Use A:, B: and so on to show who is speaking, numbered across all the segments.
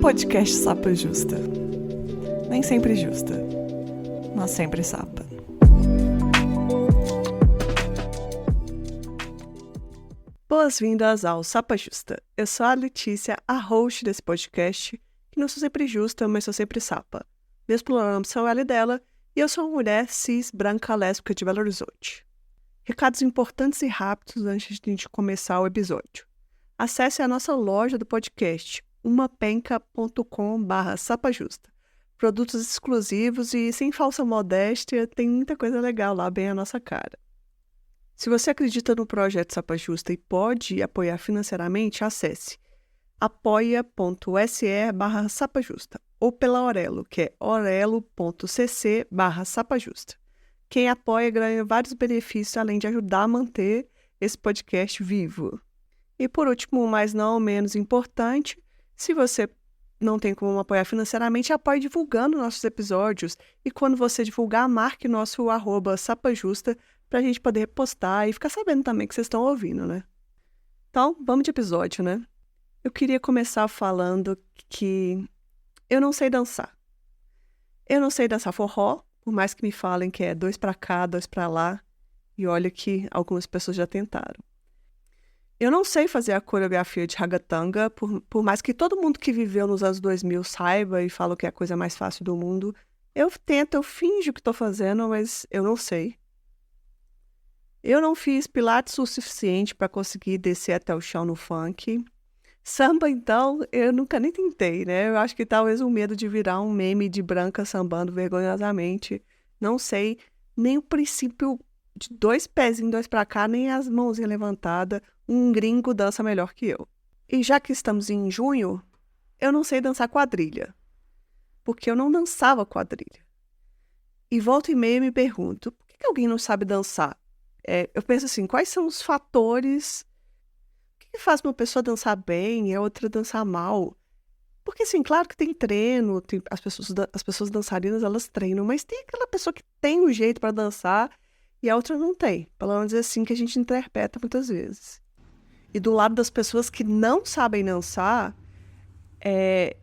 A: Podcast Sapa Justa. Nem sempre justa, mas sempre sapa. Boas-vindas ao Sapa Justa. Eu sou a Letícia, a host desse podcast, que não sou sempre justa, mas sou sempre sapa. Meus pronomes são ela e dela, e eu sou uma mulher cis, branca, lésbica de Belo Horizonte. Recados importantes e rápidos antes de a gente começar o episódio. Acesse a nossa loja do podcast, umapenca.com/sapajusta. Produtos exclusivos e sem falsa modéstia, tem muita coisa legal lá, bem a nossa cara. Se você acredita no projeto Sapa Justa e pode apoiar financeiramente, acesse apoia.se/sapajusta ou pela Orelo, que é orelo.cc/sapajusta. Quem apoia ganha vários benefícios, além de ajudar a manter esse podcast vivo. E por último, mas não menos importante, se você não tem como apoiar financeiramente, apoie divulgando nossos episódios. E quando você divulgar, marque nosso @sapajusta para a gente poder repostar e ficar sabendo também que vocês estão ouvindo, né? Então, vamos de episódio, né? Eu queria começar falando que eu não sei dançar. Eu não sei dançar forró, por mais que me falem que é 2 para cá, 2 para lá. E olha que algumas pessoas já tentaram. Eu não sei fazer a coreografia de ragatanga, por mais que todo mundo que viveu nos anos 2000 saiba e fala que é a coisa mais fácil do mundo. Eu finjo que estou fazendo, mas eu não sei. Eu não fiz pilates o suficiente para conseguir descer até o chão no funk. Samba, então, eu nunca nem tentei, né? Eu acho que talvez o medo de virar um meme de branca sambando vergonhosamente. Não sei nem o princípio de 2 pezinhos, 2 para cá, nem as mãozinhas levantadas. Um gringo dança melhor que eu. E já que estamos em junho, eu não sei dançar quadrilha. Porque eu não dançava quadrilha. E volta e meia me pergunto, por que alguém não sabe dançar? Eu penso assim, quais são os fatores que faz uma pessoa dançar bem e a outra dançar mal? Porque, assim, claro que tem treino, as pessoas dançarinas, elas treinam, mas tem aquela pessoa que tem um jeito para dançar e a outra não tem. Pelo menos é assim que a gente interpreta muitas vezes. E do lado das pessoas que não sabem dançar,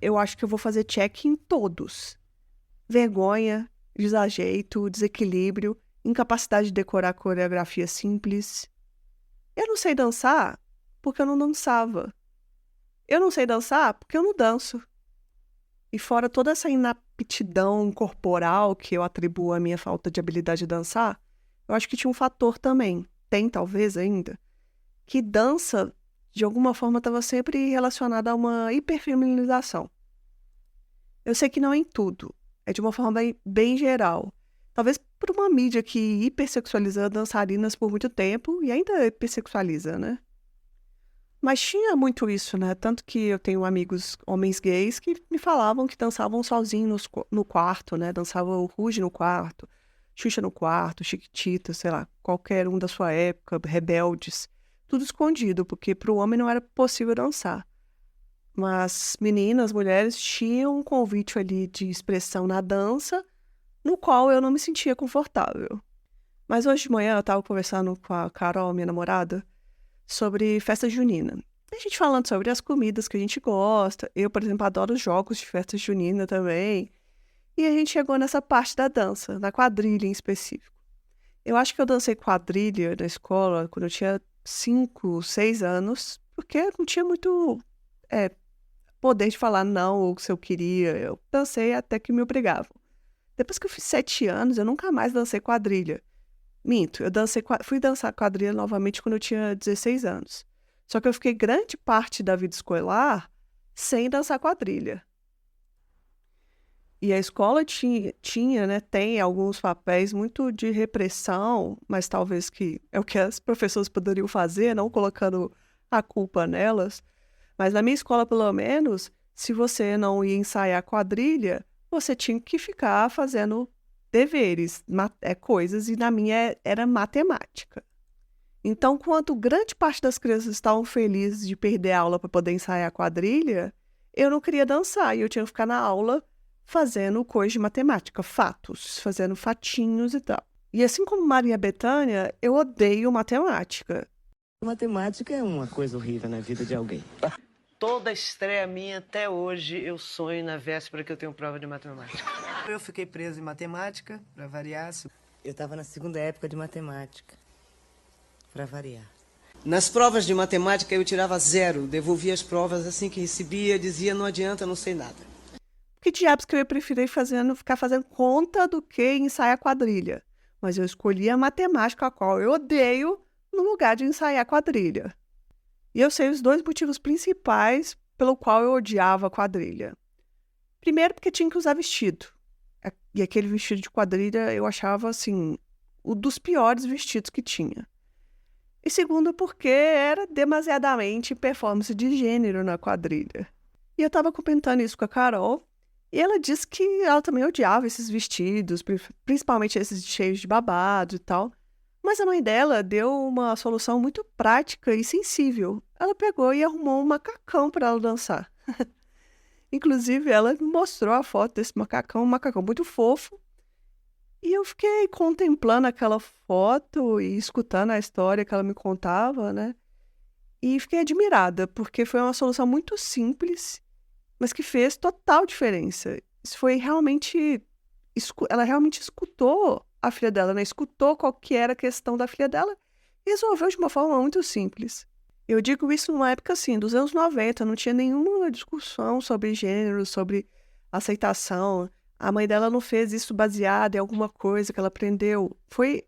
A: eu acho que eu vou fazer check em todos. Vergonha, desajeito, desequilíbrio, incapacidade de decorar coreografia simples. Eu não sei dançar porque eu não dançava. Eu não sei dançar porque eu não danço. E fora toda essa inaptidão corporal que eu atribuo à minha falta de habilidade de dançar, eu acho que tinha um fator também, tem talvez ainda, que dança, de alguma forma, estava sempre relacionada a uma hiperfeminização. Eu sei que não é em tudo, é de uma forma bem geral. Talvez por uma mídia que hipersexualiza dançarinas por muito tempo e ainda hipersexualiza, né? Mas tinha muito isso, né? Tanto que eu tenho amigos homens gays que me falavam que dançavam sozinhos no quarto, né? Dançavam o Ruge no quarto, Xuxa no quarto, Chiquitita, sei lá, qualquer um da sua época, Rebeldes. Tudo escondido, porque para o homem não era possível dançar. Mas meninas, mulheres, tinham um convite ali de expressão na dança, no qual eu não me sentia confortável. Mas hoje de manhã eu estava conversando com a Carol, minha namorada, sobre festa junina. A gente falando sobre as comidas que a gente gosta. Eu, por exemplo, adoro jogos de festa junina também. E a gente chegou nessa parte da dança, da quadrilha em específico. Eu acho que eu dancei quadrilha na escola quando eu tinha 5, 6 anos, porque eu não tinha muito poder de falar não ou se eu queria. Eu dancei até que me obrigavam. Depois que eu fiz 7 anos, eu nunca mais dancei quadrilha. Minto, fui dançar quadrilha novamente quando eu tinha 16 anos. Só que eu fiquei grande parte da vida escolar sem dançar quadrilha. E a escola tinha, né, tem alguns papéis muito de repressão, mas talvez que é o que as professoras poderiam fazer, não colocando a culpa nelas. Mas na minha escola, pelo menos, se você não ia ensaiar quadrilha, você tinha que ficar fazendo deveres, coisas, e na minha era matemática. Então, quando grande parte das crianças estavam felizes de perder a aula para poder ensaiar a quadrilha, eu não queria dançar e eu tinha que ficar na aula fazendo coisa de matemática, fatos, fazendo fatinhos e tal. E assim como Maria Bethânia, eu odeio matemática.
B: Matemática é uma coisa horrível na vida de alguém. Toda estreia minha, até hoje, eu sonho na véspera que eu tenho prova de matemática.
C: Eu fiquei preso em matemática, pra variar. Eu tava na segunda época de matemática, pra variar.
B: Nas provas de matemática eu tirava 0, devolvia as provas assim que recebia, dizia não adianta, não sei nada.
A: Que diabos que eu ia preferir ficar fazendo conta do que ensaiar quadrilha? Mas eu escolhi a matemática, a qual eu odeio, no lugar de ensaiar quadrilha. E eu sei os 2 motivos principais pelo qual eu odiava a quadrilha. Primeiro, porque tinha que usar vestido. E aquele vestido de quadrilha eu achava, assim, um dos piores vestidos que tinha. E segundo, porque era demasiadamente performance de gênero na quadrilha. E eu tava comentando isso com a Carol, e ela disse que ela também odiava esses vestidos, principalmente esses cheios de babado e tal. Mas a mãe dela deu uma solução muito prática e sensível. Ela pegou e arrumou um macacão para ela dançar. Inclusive, ela me mostrou a foto desse macacão, um macacão muito fofo. E eu fiquei contemplando aquela foto e escutando a história que ela me contava, né? E fiquei admirada, porque foi uma solução muito simples, mas que fez total diferença. Isso foi realmente... Ela realmente escutou a filha dela, né? Escutou qual que era a questão da filha dela e resolveu de uma forma muito simples. Eu digo isso numa época, assim, dos anos 90, não tinha nenhuma discussão sobre gênero, sobre aceitação. A mãe dela não fez isso baseada em alguma coisa que ela aprendeu. Foi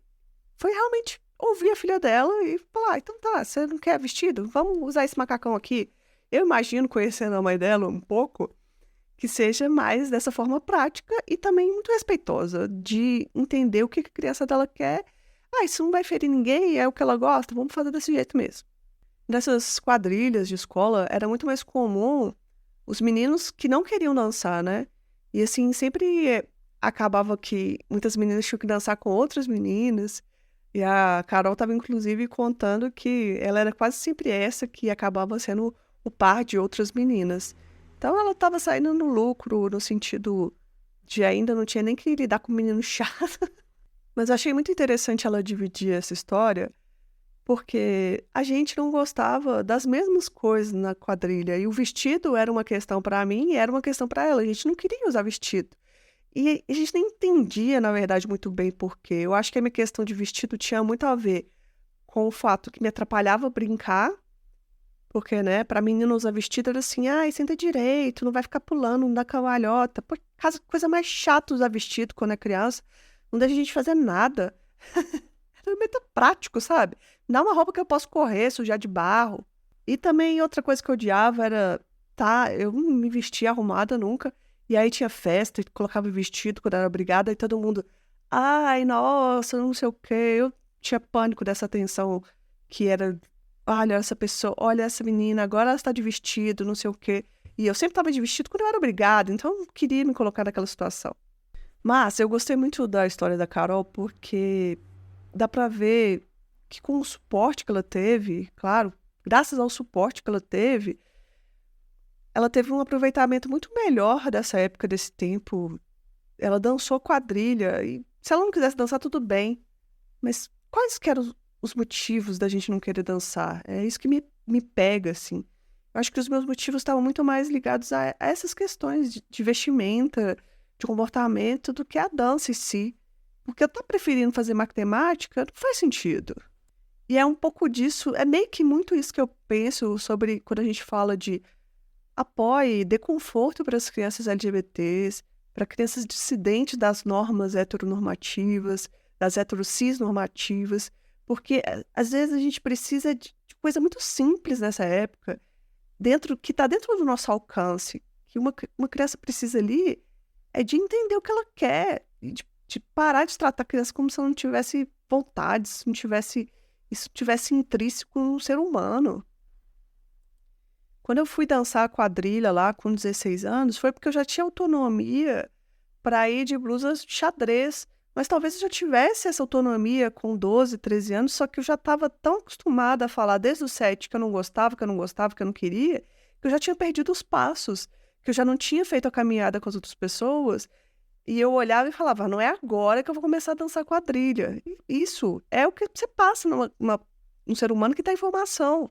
A: realmente ouvir a filha dela e falar, então tá, você não quer vestido? Vamos usar esse macacão aqui. Eu imagino, conhecendo a mãe dela um pouco, que seja mais dessa forma prática e também muito respeitosa, de entender o que a criança dela quer. Ah, isso não vai ferir ninguém, é o que ela gosta, vamos fazer desse jeito mesmo. Nessas quadrilhas de escola, era muito mais comum os meninos que não queriam dançar, né? E assim, sempre acabava que muitas meninas tinham que dançar com outras meninas. E a Carol estava, inclusive, contando que ela era quase sempre essa que acabava sendo o par de outras meninas. Então, ela estava saindo no lucro, no sentido de ainda não tinha nem que lidar com o menino chato. Mas eu achei muito interessante ela dividir essa história, porque a gente não gostava das mesmas coisas na quadrilha. E o vestido era uma questão para mim e era uma questão para ela. A gente não queria usar vestido. E a gente nem entendia, na verdade, muito bem por quê. Eu acho que a minha questão de vestido tinha muito a ver com o fato que me atrapalhava brincar, porque, né, para menina usar vestido era assim, ai, senta direito, não vai ficar pulando, não dá cambalhota. Pô, coisa mais chata usar vestido quando é criança, não deixa a gente fazer nada. Era muito prático, sabe? Dá uma roupa que eu posso correr, sujar de barro. E também outra coisa que eu odiava era, tá, eu não me vestia arrumada nunca. E aí tinha festa, e colocava vestido quando era obrigada, e todo mundo, ai, nossa, não sei o quê. Eu tinha pânico dessa atenção que era, olha essa pessoa, olha essa menina, agora ela está de vestido, não sei o quê. E eu sempre estava de vestido quando eu era obrigada, então eu não queria me colocar naquela situação. Mas eu gostei muito da história da Carol, porque dá pra ver que com o suporte que ela teve, claro, graças ao suporte que ela teve um aproveitamento muito melhor dessa época, desse tempo. Ela dançou quadrilha e se ela não quisesse dançar, tudo bem. Mas quais que eram os motivos da gente não querer dançar? É isso que me pega, assim. Eu acho que os meus motivos estavam muito mais ligados a essas questões de vestimenta, de comportamento, do que a dança em si. Porque eu tô preferindo fazer matemática, não faz sentido. E é um pouco disso, é meio que muito isso que eu penso sobre quando a gente fala de apoio e dê conforto para as crianças LGBTs, para crianças dissidentes das normas heteronormativas, das heterocis normativas, porque às vezes a gente precisa de coisa muito simples nessa época, que está dentro do nosso alcance, que uma criança precisa ali é de entender o que ela quer, e de parar de tratar a criança como se ela não tivesse vontade, se não tivesse, isso tivesse intrínseco no ser humano. Quando eu fui dançar a quadrilha lá com 16 anos, foi porque eu já tinha autonomia para ir de blusa xadrez. Mas talvez eu já tivesse essa autonomia com 12, 13 anos, só que eu já estava tão acostumada a falar desde os 7 que eu não gostava, que eu não gostava, que eu não queria, que eu já tinha perdido os passos, que eu já não tinha feito a caminhada com as outras pessoas. E eu olhava e falava, não é agora que eu vou começar a dançar quadrilha. E isso é o que você passa num ser humano que está em formação.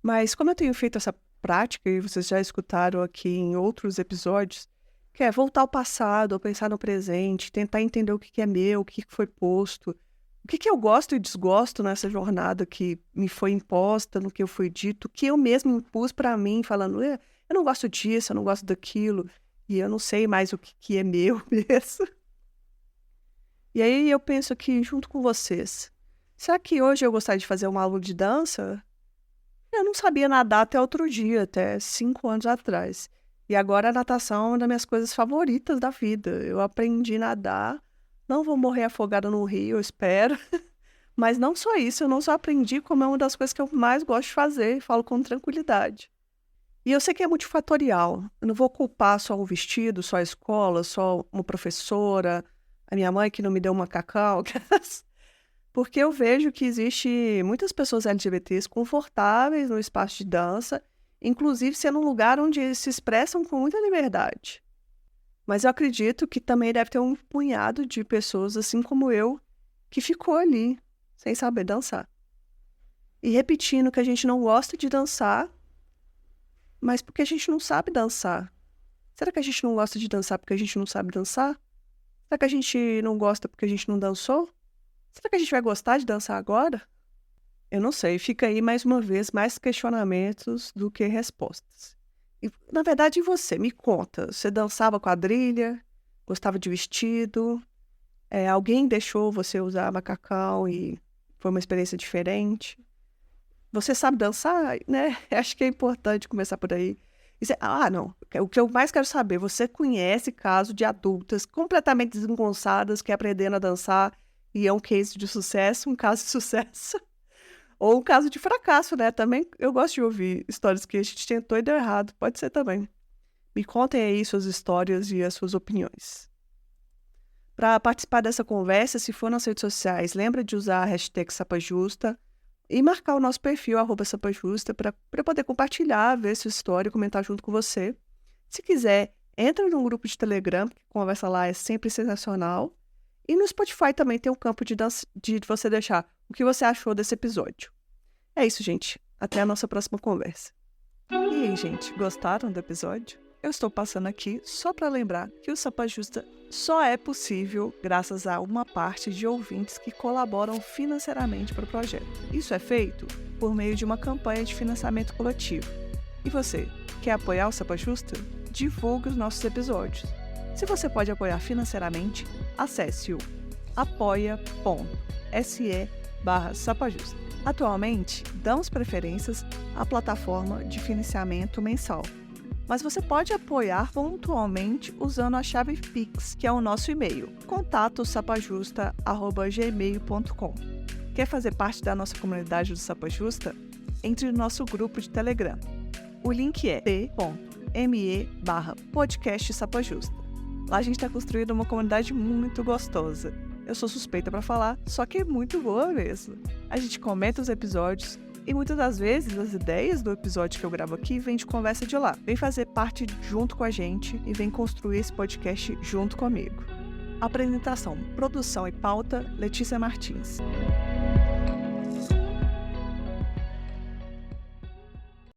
A: Mas como eu tenho feito essa prática, e vocês já escutaram aqui em outros episódios, que é voltar ao passado, ou pensar no presente, tentar entender o que é meu, o que foi posto, o que eu gosto e desgosto nessa jornada que me foi imposta, no que eu fui dito, que eu mesmo impus para mim, falando, eu não gosto disso, eu não gosto daquilo, e eu não sei mais o que é meu mesmo. E aí eu penso aqui, junto com vocês, será que hoje eu gostaria de fazer uma aula de dança? Eu não sabia nadar até outro dia, até 5 anos atrás. E agora a natação é uma das minhas coisas favoritas da vida. Eu aprendi a nadar, não vou morrer afogada no rio, eu espero. Mas não só isso, eu não só aprendi, como é uma das coisas que eu mais gosto de fazer, falo com tranquilidade. E eu sei que é multifatorial. Eu não vou culpar só o vestido, só a escola, só uma professora, a minha mãe que não me deu uma cacau, porque eu vejo que existe muitas pessoas LGBTs confortáveis no espaço de dança, inclusive sendo um lugar onde eles se expressam com muita liberdade. Mas eu acredito que também deve ter um punhado de pessoas, assim como eu, que ficou ali, sem saber dançar. E repetindo que a gente não gosta de dançar, mas porque a gente não sabe dançar. Será que a gente não gosta de dançar porque a gente não sabe dançar? Será que a gente não gosta porque a gente não dançou? Será que a gente vai gostar de dançar agora? Eu não sei. Fica aí, mais uma vez, mais questionamentos do que respostas. E, na verdade, você, me conta. Você dançava quadrilha? Gostava de vestido? Alguém deixou você usar macacão e foi uma experiência diferente? Você sabe dançar, né? Acho que é importante começar por aí. Não. O que eu mais quero saber, você conhece caso de adultas completamente desengonçadas que aprenderam a dançar e é um case de sucesso, um caso de sucesso, ou um caso de fracasso, né? Também eu gosto de ouvir histórias que a gente tentou e deu errado. Pode ser também. Me contem aí suas histórias e as suas opiniões. Para participar dessa conversa, se for nas redes sociais, lembra de usar a hashtag SapaJusta e marcar o nosso perfil, @SapaJusta, para eu poder compartilhar, ver sua história e comentar junto com você. Se quiser, entra num grupo de Telegram, porque a conversa lá é sempre sensacional. E no Spotify também tem um campo de você deixar o que você achou desse episódio. É isso, gente. Até a nossa próxima conversa. E aí, gente, gostaram do episódio? Eu estou passando aqui só para lembrar que o SapaJusta só é possível graças a uma parte de ouvintes que colaboram financeiramente para o projeto. Isso é feito por meio de uma campanha de financiamento coletivo. E você, quer apoiar o SapaJusta? Divulgue os nossos episódios. Se você pode apoiar financeiramente, acesse o apoia.se/SapaJusta. Atualmente, damos preferências à plataforma de financiamento mensal. Mas você pode apoiar pontualmente usando a chave Pix, que é o nosso e-mail, contato@sapajusta@gmail.com. Quer fazer parte da nossa comunidade do SapaJusta? Entre no nosso grupo de Telegram. O link é t.me/podcast SapaJusta. Lá a gente está construindo uma comunidade muito gostosa. Eu sou suspeita para falar, só que é muito boa mesmo. A gente comenta os episódios e muitas das vezes as ideias do episódio que eu gravo aqui vêm de conversa de lá. Vem fazer parte junto com a gente e vem construir esse podcast junto comigo. Apresentação, produção e pauta, Letícia Martins.